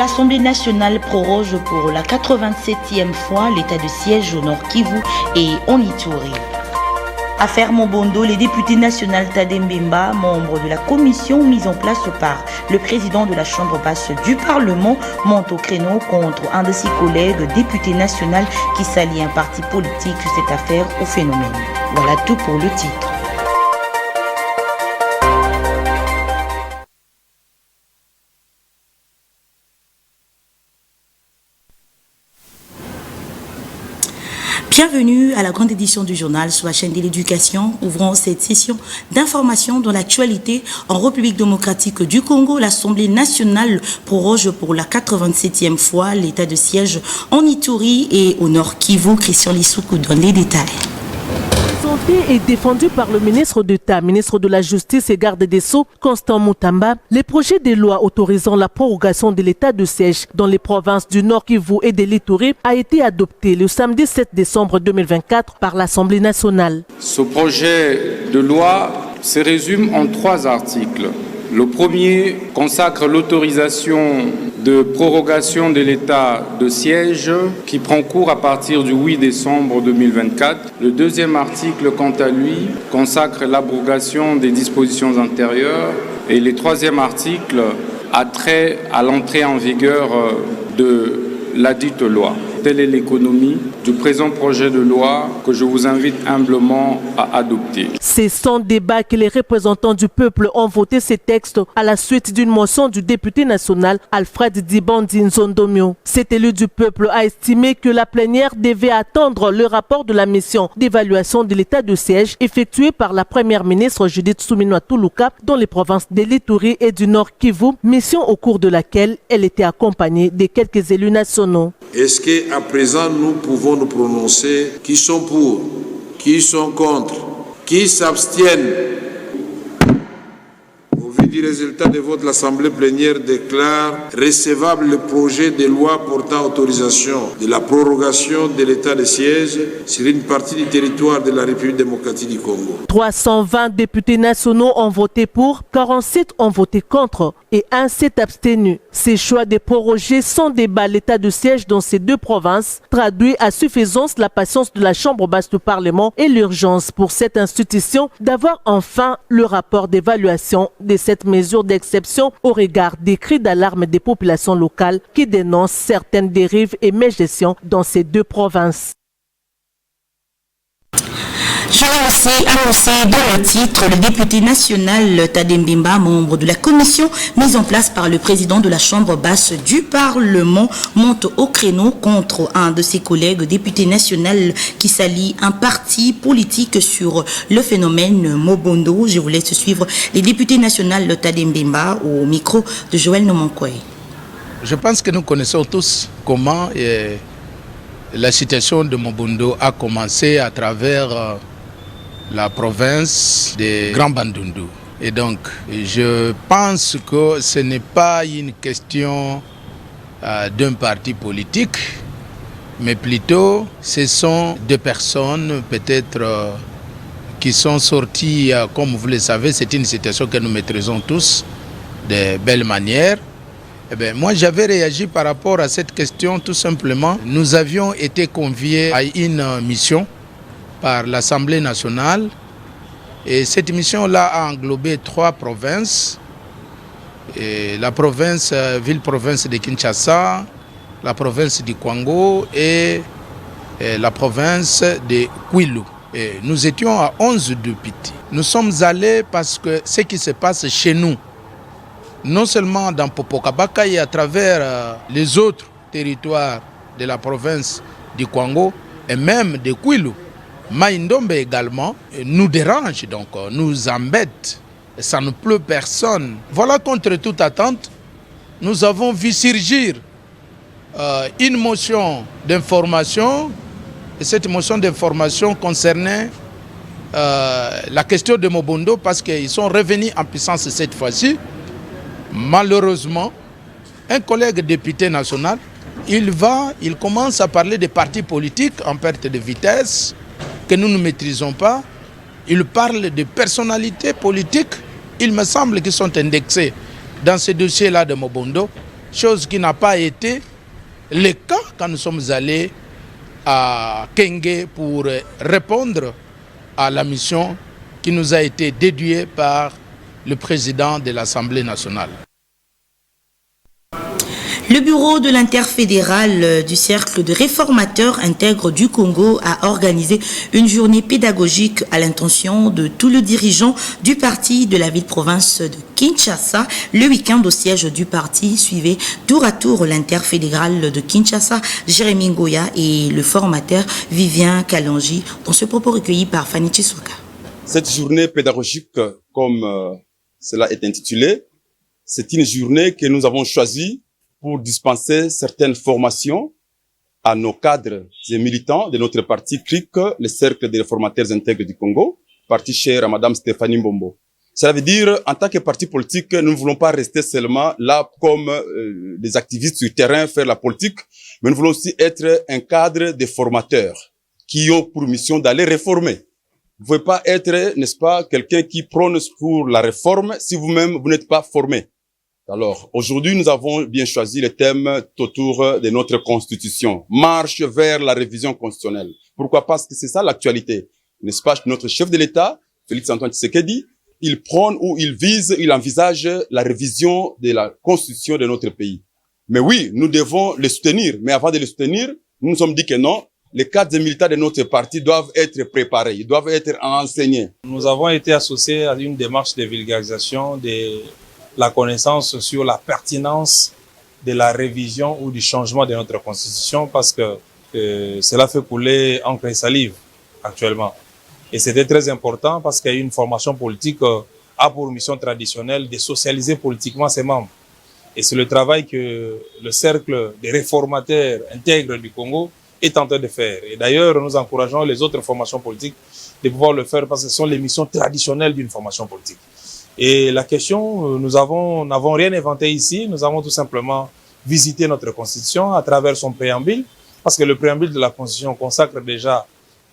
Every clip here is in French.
L'Assemblée nationale proroge pour la 87e fois l'état de siège au Nord Kivu et en Ituri. Affaire Mobondo, les députés nationaux Tadé Mbemba, membres de la commission mise en place par le président de la Chambre basse du Parlement, montent au créneau contre un de ses collègues députés nationaux qui s'allie un parti politique sur cette affaire au phénomène. Voilà tout pour le titre. Bienvenue à la grande édition du journal sur la chaîne de l'éducation. Ouvrons cette session d'information dans l'actualité. En République démocratique du Congo, l'Assemblée nationale proroge pour la 87e fois l'état de siège en Ituri et au Nord Kivu. Christian Lissoukou donne les détails. Est défendu par le ministre d'État, ministre de la Justice et garde des Sceaux, Constant Moutamba, les projets de loi autorisant la prorogation de l'état de siège dans les provinces du Nord Kivu et de l'Ituri a été adopté le samedi 7 décembre 2024 par l'Assemblée nationale. Ce projet de loi se résume en 3 articles. Le premier consacre l'autorisation de prorogation de l'état de siège qui prend cours à partir du 8 décembre 2024. Le deuxième article, quant à lui, consacre l'abrogation des dispositions antérieures. Et le troisième article a trait à l'entrée en vigueur de ladite loi. Telle est l'économie du présent projet de loi que je vous invite humblement à adopter. C'est sans débat que les représentants du peuple ont voté ces textes à la suite d'une motion du député national Alfred Dibandi Nzondomio. Cet élu du peuple a estimé que la plénière devait attendre le rapport de la mission d'évaluation de l'état de siège effectué par la première ministre Judith Suminwa Tuluka dans les provinces de l'Ituri et du Nord Kivu, mission au cours de laquelle elle était accompagnée de quelques élus nationaux. Est-ce qu'à présent, nous pouvons nous prononcer qui sont pour, qui sont contre, qui s'abstiennent? Au vu du résultat de vote, l'Assemblée plénière déclare recevable le projet de loi portant autorisation de la prorogation de l'état de siège sur une partie du territoire de la République démocratique du Congo. 320 députés nationaux ont voté pour, 47 ont voté contre et 1 s'est abstenu. Ces choix de proroger sans débat l'état de siège dans ces 2 provinces traduit à suffisance la patience de la Chambre basse du Parlement et l'urgence pour cette institution d'avoir enfin le rapport d'évaluation de cette mesure d'exception au regard des cris d'alarme des populations locales qui dénoncent certaines dérives et mégestions dans ces 2 provinces. Je l'ai aussi annoncé dans le titre, le député national Tadé Mbemba, membre de la commission mise en place par le président de la Chambre basse du Parlement, monte au créneau contre un de ses collègues députés nationaux qui s'allie un parti politique sur le phénomène Mobondo. Je vous laisse suivre les députés nationaux Tadé Mbemba au micro de Joël Nomonkoy. Je pense que nous connaissons tous comment la situation de Mobondo a commencé à travers la province de Grand Bandundu. Et donc, je pense que ce n'est pas une question d'un parti politique, mais plutôt ce sont 2 personnes peut-être qui sont sorties, comme vous le savez, c'est une situation que nous maîtrisons tous de belle manière. Eh bien, moi, j'avais réagi par rapport à cette question tout simplement. Nous avions été conviés à une mission par l'Assemblée nationale et cette mission-là a englobé 3 provinces. Et la province, ville-province de Kinshasa, la province du Kwango et la province de Kwilu. Et nous étions à 11 députés. Nous sommes allés parce que ce qui se passe chez nous, non seulement dans Popokabaka et à travers les autres territoires de la province du Kwango et même de Kwilu, Maïndombe également, nous dérange, donc nous embête. Ça ne plaît personne. Voilà, contre toute attente, nous avons vu surgir une motion d'information. Et cette motion d'information concernait la question de Mobondo parce qu'ils sont revenus en puissance cette fois-ci. Malheureusement, un collègue député national, il commence à parler des partis politiques en perte de vitesse que nous ne maîtrisons pas. Il parle de personnalités politiques, il me semble qu'ils sont indexés dans ce dossier-là de Mobondo. chose qui n'a pas été le cas quand nous sommes allés à Kenge pour répondre à la mission qui nous a été dédiée par le président de l'Assemblée nationale. Le bureau de l'interfédéral du Cercle de réformateurs intègres du Congo a organisé une journée pédagogique à l'intention de tous les dirigeants du parti de la ville-province de Kinshasa. Le week-end au siège du parti suivait tour à tour l'interfédéral de Kinshasa, Jérémy Ngoya, et le formateur Vivien Kalonji, dans ce propos recueilli par Fanny Chiswaka. Cette journée pédagogique, comme cela est intitulé, c'est une journée que nous avons choisie pour dispenser certaines formations à nos cadres et militants de notre parti CRIC, le Cercle des réformateurs intègres du Congo, parti cher à Madame Stéphanie Mbombo. Cela veut dire, en tant que parti politique, nous ne voulons pas rester seulement là comme des activistes sur le terrain, faire la politique, mais nous voulons aussi être un cadre de formateurs qui ont pour mission d'aller réformer. Vous ne pouvez pas être, n'est-ce pas, quelqu'un qui prône pour la réforme si vous-même, vous n'êtes pas formé. Alors, aujourd'hui, nous avons bien choisi le thème autour de notre constitution. Marche vers la révision constitutionnelle. Pourquoi? Parce que c'est ça l'actualité. N'est-ce pas? Notre chef de l'État, Félix Antoine Tshisekedi, il prône ou il vise, il envisage la révision de la constitution de notre pays. Mais oui, nous devons le soutenir. Mais avant de le soutenir, nous nous sommes dit que non, les cadres militaires de notre parti doivent être préparés, ils doivent être enseignés. Nous avons été associés à une démarche de vulgarisation de la connaissance sur la pertinence de la révision ou du changement de notre constitution, parce que cela fait couler encre et salive actuellement. Et c'était très important parce qu'il y a une formation politique a pour mission traditionnelle de socialiser politiquement ses membres. Et c'est le travail que le Cercle des réformateurs intègres du Congo est en train de faire. Et d'ailleurs, nous encourageons les autres formations politiques de pouvoir le faire parce que ce sont les missions traditionnelles d'une formation politique. Et la question, nous n'avons rien inventé ici, nous avons tout simplement visité notre Constitution à travers son préambule, parce que le préambule de la Constitution consacre déjà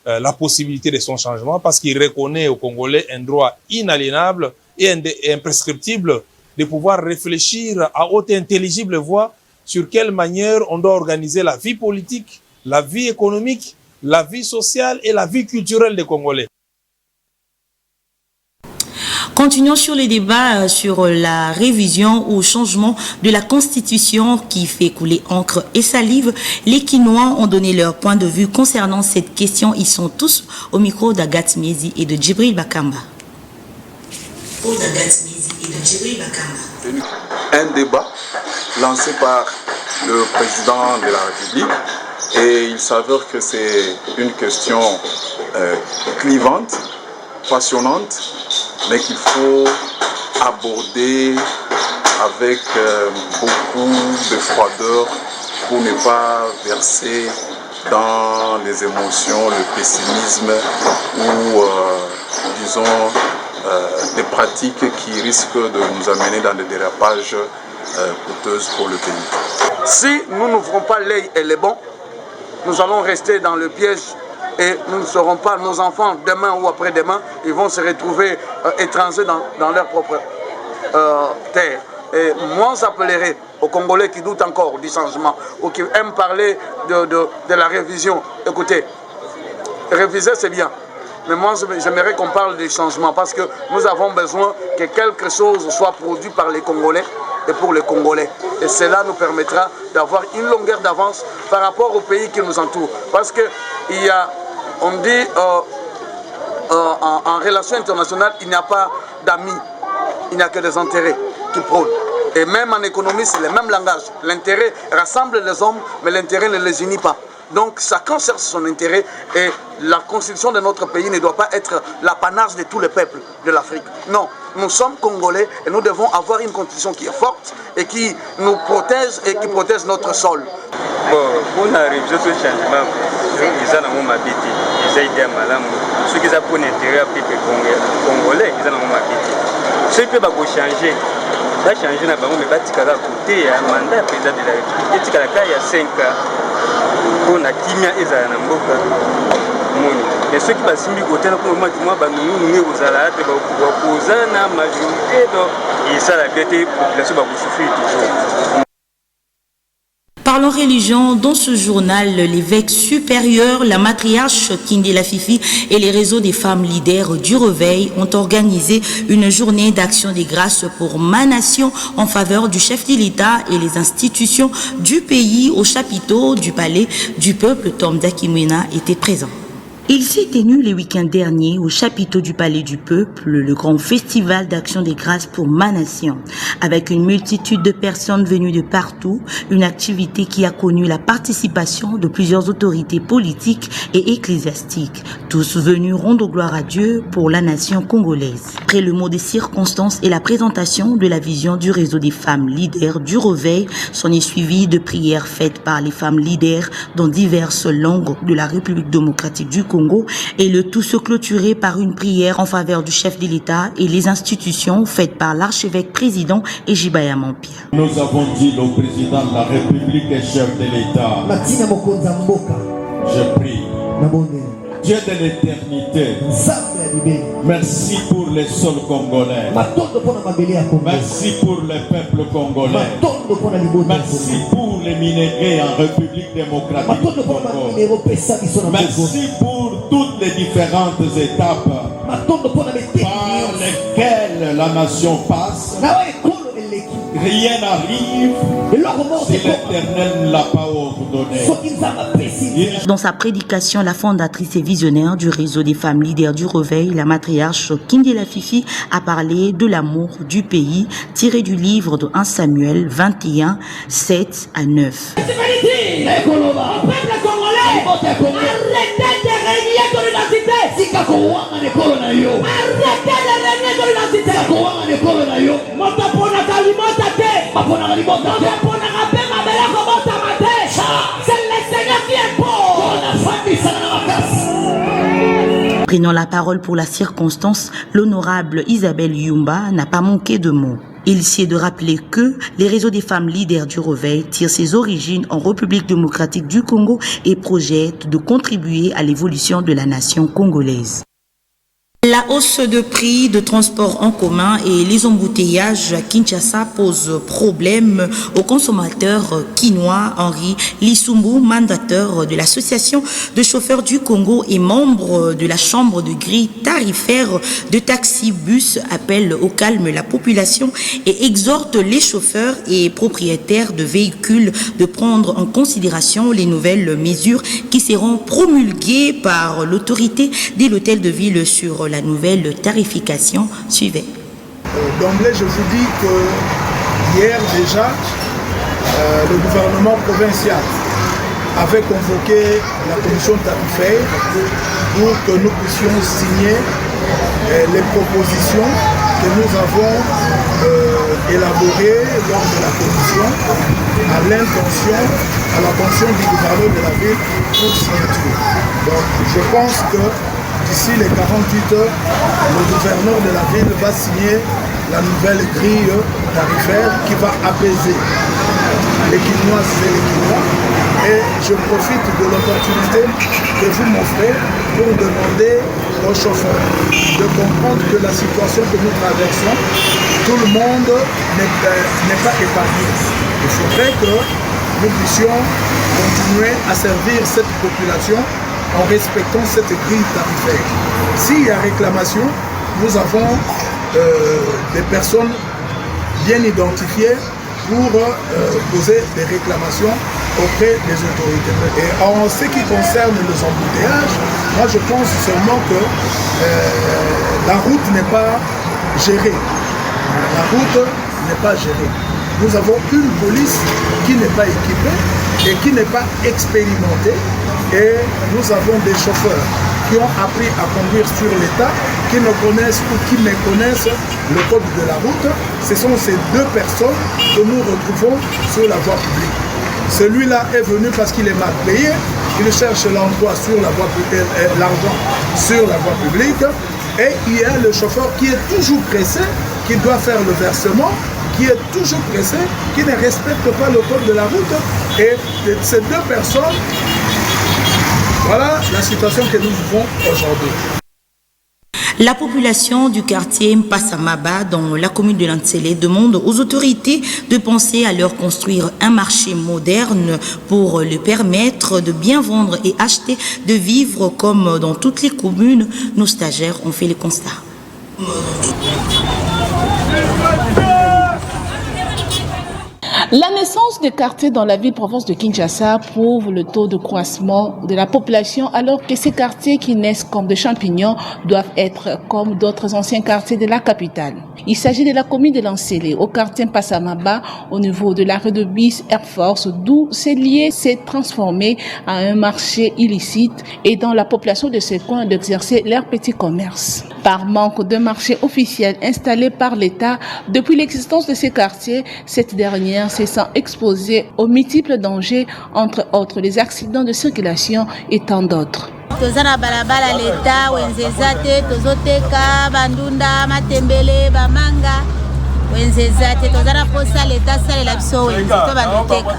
la possibilité de son changement, parce qu'il reconnaît aux Congolais un droit inaliénable et imprescriptible de pouvoir réfléchir à haute et intelligible voix sur quelle manière on doit organiser la vie politique, la vie économique, la vie sociale et la vie culturelle des Congolais. Continuons sur les débats sur la révision ou changement de la Constitution qui fait couler encre et salive. Les Kinois ont donné leur point de vue concernant cette question. Ils sont tous au micro d'Agathe Miezi et de Djibril Bakamba. Un débat lancé par le président de la République, et il s'avère que c'est une question clivante, passionnante, mais qu'il faut aborder avec beaucoup de froideur pour ne pas verser dans les émotions, le pessimisme ou, disons, des pratiques qui risquent de nous amener dans des dérapages coûteuses pour le pays. Si nous n'ouvrons pas l'œil et les bons, nous allons rester dans le piège et nous ne serons pas, nos enfants, demain ou après-demain, ils vont se retrouver étrangers dans leur propre terre. Et moi, j'appellerai aux Congolais qui doutent encore du changement ou qui aiment parler de la révision. Écoutez, réviser c'est bien, mais moi j'aimerais qu'on parle du changement parce que nous avons besoin que quelque chose soit produit par les Congolais et pour les Congolais. Et cela nous permettra d'avoir une longueur d'avance par rapport aux pays qui nous entourent. Parce que il y a, on dit en relation internationale, il n'y a pas d'amis, il n'y a que des intérêts qui prônent. Et même en économie, c'est le même langage. L'intérêt rassemble les hommes, mais l'intérêt ne les unit pas. Donc chacun cherche son intérêt et la constitution de notre pays ne doit pas être l'apanage de tous les peuples de l'Afrique. Non, nous sommes Congolais et nous devons avoir une constitution qui est forte et qui nous protège et qui protège notre sol. Bon, pour arriver à ce changement, ils ont mon habitude, ils ont été à Malam. Ceux qui ont pour l'intérêt à peuple congolais, ils ont mon habitude. Ceux qui peuvent changer, va changer na bango mais batikala côté un mandat président de la République. Etikala il y a 5 ans. On a kimia ezala na mboka moni. Mais ceux qui basimbi côté na pour moi banunu aux alades ba poser na majorité donc et ça la vérité population va souffrir toujours. Parlons religion. Dans ce journal, l'évêque supérieur, la matriarche Kindela Fifi et les réseaux des femmes leaders du Réveil ont organisé une journée d'action des grâces pour ma nation en faveur du chef de l'État et les institutions du pays au chapiteau du palais du peuple. Tom Dakimwena était présent. Il s'est tenu les week-ends derniers au chapiteau du Palais du Peuple, le grand festival d'action des grâces pour ma nation. Avec une multitude de personnes venues de partout, une activité qui a connu la participation de plusieurs autorités politiques et ecclésiastiques, tous venus rendre gloire à Dieu pour la nation congolaise. Après le mot des circonstances et la présentation de la vision du réseau des femmes leaders du Réveil, s'en est suivi de prières faites par les femmes leaders dans diverses langues de la République démocratique du Congo, et le tout se clôturait par une prière en faveur du chef de l'État et les institutions faites par l'archevêque président Ejibaya Mampia. Nous avons dit au président de la République et chef de l'État, je prie, Dieu de l'éternité, merci pour les sols congolais, merci pour le peuple congolais, merci pour les minerais en République démocratique du Congo, merci pour toutes les différentes étapes par lesquelles la nation passe. Rien n'arrive si l'Éternel ne l'a pas ordonné. Dans sa prédication, la fondatrice et visionnaire du réseau des femmes leaders du Réveil, la matriarche Kindela Fifi, a parlé de l'amour du pays, tiré du livre de 1 Samuel 21, 7 à 9. Prenant la parole pour la circonstance, l'honorable Isabelle Yumba n'a pas manqué de mots. Il s'y est de rappeler que les réseaux des femmes leaders du Réveil tirent ses origines en République démocratique du Congo et projettent de contribuer à l'évolution de la nation congolaise. La hausse de prix de transport en commun et les embouteillages à Kinshasa posent problème au consommateur quinois Henri Lissumbu, mandateur de l'association de chauffeurs du Congo et membre de la chambre de grille tarifaire de taxi-bus, appelle au calme la population et exhorte les chauffeurs et propriétaires de véhicules de prendre en considération les nouvelles mesures qui seront promulguées par l'autorité de l'hôtel de ville sur la nouvelle tarification. Suivez. D'emblée, je vous dis que hier déjà, le gouvernement provincial avait convoqué la commission tarifaire pour que nous puissions signer les propositions que nous avons élaborées lors de la commission à l'attention du gouverneur de la ville pour signature. Donc je pense que d'ici les 48 heures, le gouverneur de la ville va signer la nouvelle grille tarifaire qui va apaiser les Quinoises et les Quinois. Et je profite de l'opportunité que vous m'offrez pour demander aux chauffeurs de comprendre que la situation que nous traversons, tout le monde n'est pas épargné. Il faudrait que nous puissions continuer à servir cette population en respectant cette grille tarifaire. S'il y a réclamation, nous avons des personnes bien identifiées pour poser des réclamations auprès des autorités. Et en ce qui concerne les embouteillages, moi je pense seulement que la route n'est pas gérée. La route n'est pas gérée. Nous avons une police qui n'est pas équipée et qui n'est pas expérimentée. Et nous avons des chauffeurs qui ont appris à conduire sur l'État, qui ne connaissent ou qui méconnaissent le code de la route. Ce sont ces deux personnes que nous retrouvons sur la voie publique. Celui-là est venu parce qu'il est mal payé, il cherche l'emploi sur la voie publique, l'argent sur la voie publique. Et il y a le chauffeur qui est toujours pressé, qui doit faire le versement, qui est toujours pressé, qui ne respecte pas le code de la route. Et ces deux personnes, voilà la situation que nous vivons aujourd'hui. La population du quartier Mpassamaba dans la commune de Lantsele demande aux autorités de penser à leur construire un marché moderne pour leur permettre de bien vendre et acheter, de vivre comme dans toutes les communes. Nos stagiaires ont fait le constat. La naissance des quartiers dans la ville-province de Kinshasa prouve le taux de croissement de la population, alors que ces quartiers qui naissent comme des champignons doivent être comme d'autres anciens quartiers de la capitale. Il s'agit de la commune de Lantsele, au quartier Mpassamaba, au niveau de l'arrêt de bus Air Force, d'où ces lieux s'est transformé en un marché illicite et dans la population de ces coins d'exercer leur petit commerce. Par manque de marché officiel installé par l'État, depuis l'existence de ces quartiers, cette dernière se sent exposée aux multiples dangers, entre autres les accidents de circulation et tant d'autres. Tozana balabala leta wenzezate tozoteka bandunda matembele bamanga wenzezate tozana posa leta sale la biso wenzeto bandoteka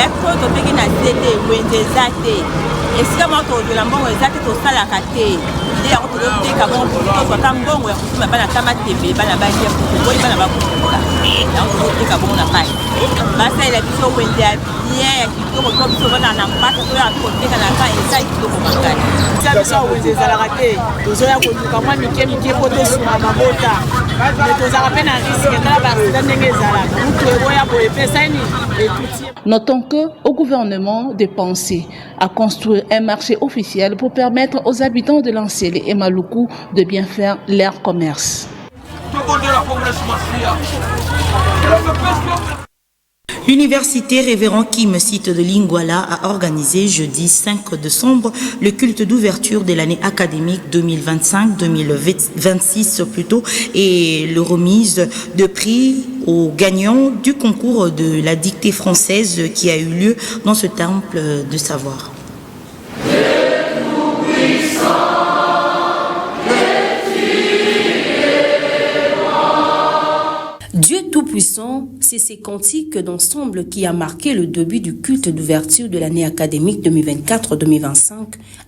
eko toteki na zete wenzezate esika moto de la mbongo ezate tosala kate nde yango tozoteka bongo tozwaka mbongo ya kosima bana ta matembele bana balia boyi bana bakutuka yango tozoteka bongo na kai basalela biso wenze ya bien ya kitoko to biso bana na mpasa toya koteka na kai eza kitoko makani biso wenze ezalaka te tozoya koluka mwa mike mike po tosunga mabota me tozalaka mpe na riske tala baasida ndenge ezalaka mutu eboya boye pesani etuti. Notons que au gouvernement de penser à construire un marché officiel pour permettre aux habitants de Lantsele et Maluku de bien faire leur commerce. L'université Révérend Kim, site de Lingwala, a organisé jeudi 5 décembre le culte d'ouverture de l'année académique 2025-2026 plutôt et le remise de prix aux gagnants du concours de la dictée française qui a eu lieu dans ce temple de savoir. Dieu Tout-Puissant, c'est ces cantiques d'ensemble qui a marqué le début du culte d'ouverture de l'année académique 2024-2025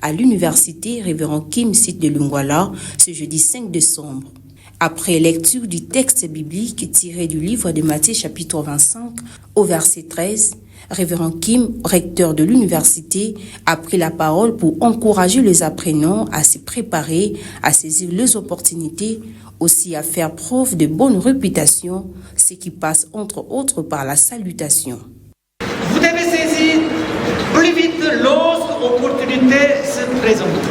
à l'université Révérend Kim, site de Lingwala, ce jeudi 5 décembre. Après lecture du texte biblique tiré du livre de Matthieu chapitre 25 au verset 13, Révérend Kim, recteur de l'université, a pris la parole pour encourager les apprenants à se préparer, à saisir les opportunités, aussi à faire preuve de bonne réputation, ce qui passe entre autres par la salutation. Vous devez saisir plus vite lorsque l'opportunité se présente.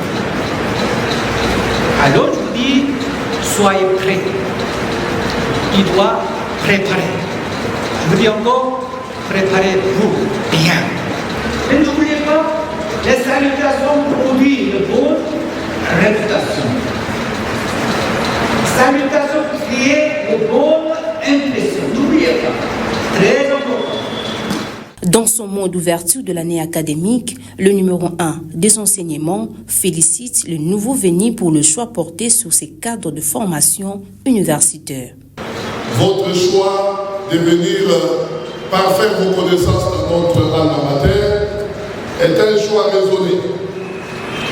Alors je vous dis, soyez prêts. Il doit préparer. Je vous dis encore, préparez-vous bien. Et n'oubliez pas, les salutations produisent une bonne réputation. Salutations créent une bonne impression. N'oubliez pas, très important. Dans son mot d'ouverture de l'année académique, le numéro 1 des enseignements félicite le nouveau venu pour le choix porté sur ses cadres de formation universitaire. Votre choix de venir parfaire vos connaissances dans notre alma mater est un choix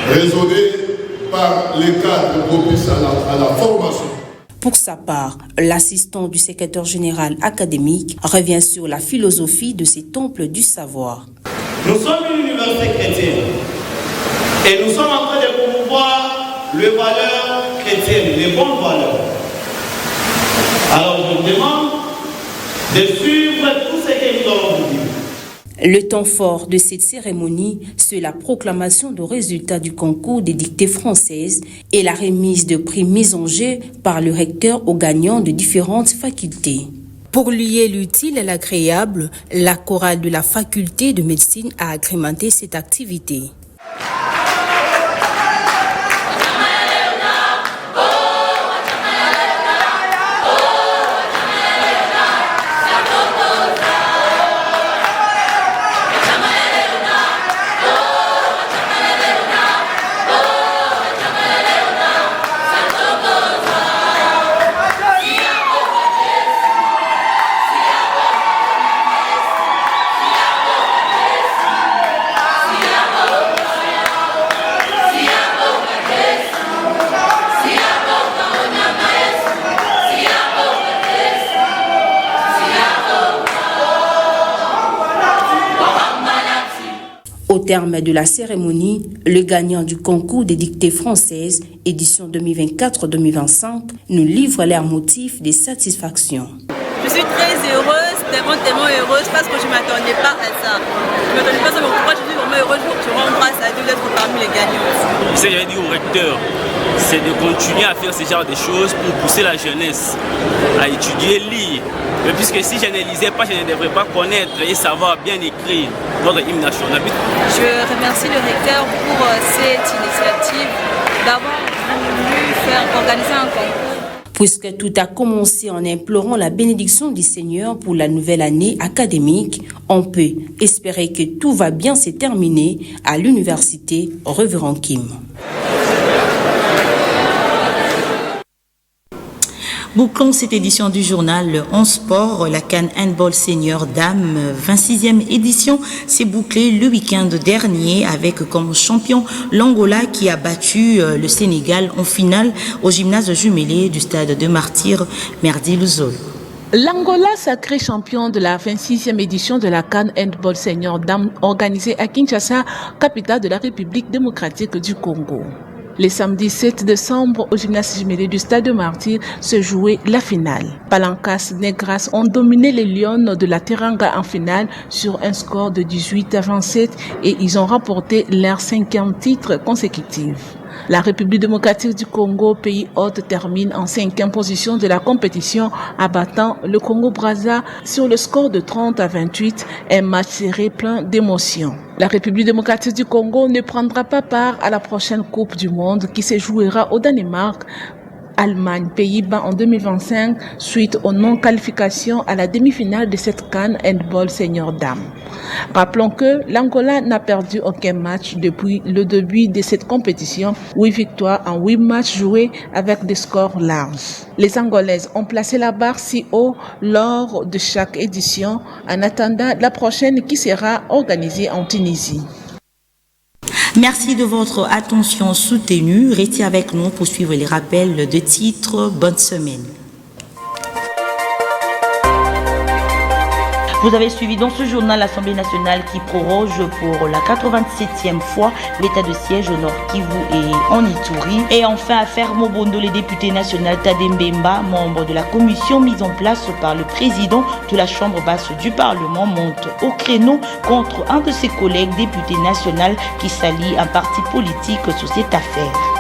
raisonné par les cadres propices à la formation. Pour sa part, l'assistant du secrétaire général académique revient sur la philosophie de ces temples du savoir. Nous sommes une université chrétienne et nous sommes en train de promouvoir les valeurs chrétiennes, les bonnes valeurs. Alors je vous demande de suivre tout ce que nous allons vous dire. Le temps fort de cette cérémonie, c'est la proclamation de résultats du concours des dictées françaises et la remise de prix mis en jeu par le recteur aux gagnants de différentes facultés. Pour lier l'utile et l'agréable, la chorale de la faculté de médecine a agrémenté cette activité. Au terme de la cérémonie, le gagnant du concours des dictées françaises, édition 2024-2025, nous livre leurs motifs de satisfaction. Je suis très heureuse, tellement heureuse parce que je ne m'attendais pas à ça. Je ne m'attendais pas à ça, mais pourquoi je suis vraiment heureuse pour rendre grâce à Dieu d'être parmi les gagnants. Ce que j'avais dit au recteur, c'est de continuer à faire ce genre de choses pour pousser la jeunesse à étudier, lire. Mais puisque si je ne lisais pas, je ne devrais pas connaître et savoir bien écrire notre hymne national. Je remercie le recteur pour cette initiative d'avoir voulu organiser un concours. Puisque tout a commencé en implorant la bénédiction du Seigneur pour la nouvelle année académique, on peut espérer que tout va bien se terminer à l'université Révérend Kim. Bouclons cette édition du journal en sport. La CAN Handball Senior Dames 26e édition s'est bouclée le week-end dernier avec comme champion l'Angola qui a battu le Sénégal en finale au gymnase jumelé du stade de Martyrs Merdi Luzol. L'Angola sacré champion de la 26e édition de la CAN Handball Senior Dames organisée à Kinshasa, capitale de la République démocratique du Congo. Le samedi 7 décembre, au gymnase jumelé du stade de Martyrs, se jouait la finale. Palancas Negras ont dominé les Lions de la Teranga en finale sur un score de 18-27 et ils ont remporté leur 5e titre consécutif. La République démocratique du Congo, pays hôte, termine en 5e position de la compétition, abattant le Congo-Brazza sur le score de 30-28, un match serré plein d'émotions. La République démocratique du Congo ne prendra pas part à la prochaine Coupe du Monde qui se jouera au Danemark, Allemagne, Pays-Bas en 2025 suite aux non-qualifications à la demi-finale de cette CAN Handball Senior Dames. Rappelons que l'Angola n'a perdu aucun match depuis le début de cette compétition, 8 victoires en 8 matchs joués avec des scores larges. Les Angolaises ont placé la barre si haut lors de chaque édition en attendant la prochaine qui sera organisée en Tunisie. Merci de votre attention soutenue. Restez avec nous pour suivre les rappels de titres. Bonne semaine. Vous avez suivi dans ce journal l'Assemblée nationale qui proroge pour la 87e fois l'état de siège au Nord Kivu et en Ituri. Et enfin, à Fermo-Bondo, les députés nationaux Tadembemba, membres de la commission mise en place par le président de la Chambre basse du Parlement, montent au créneau contre un de ses collègues députés nationaux qui s'allie un parti politique sur cette affaire.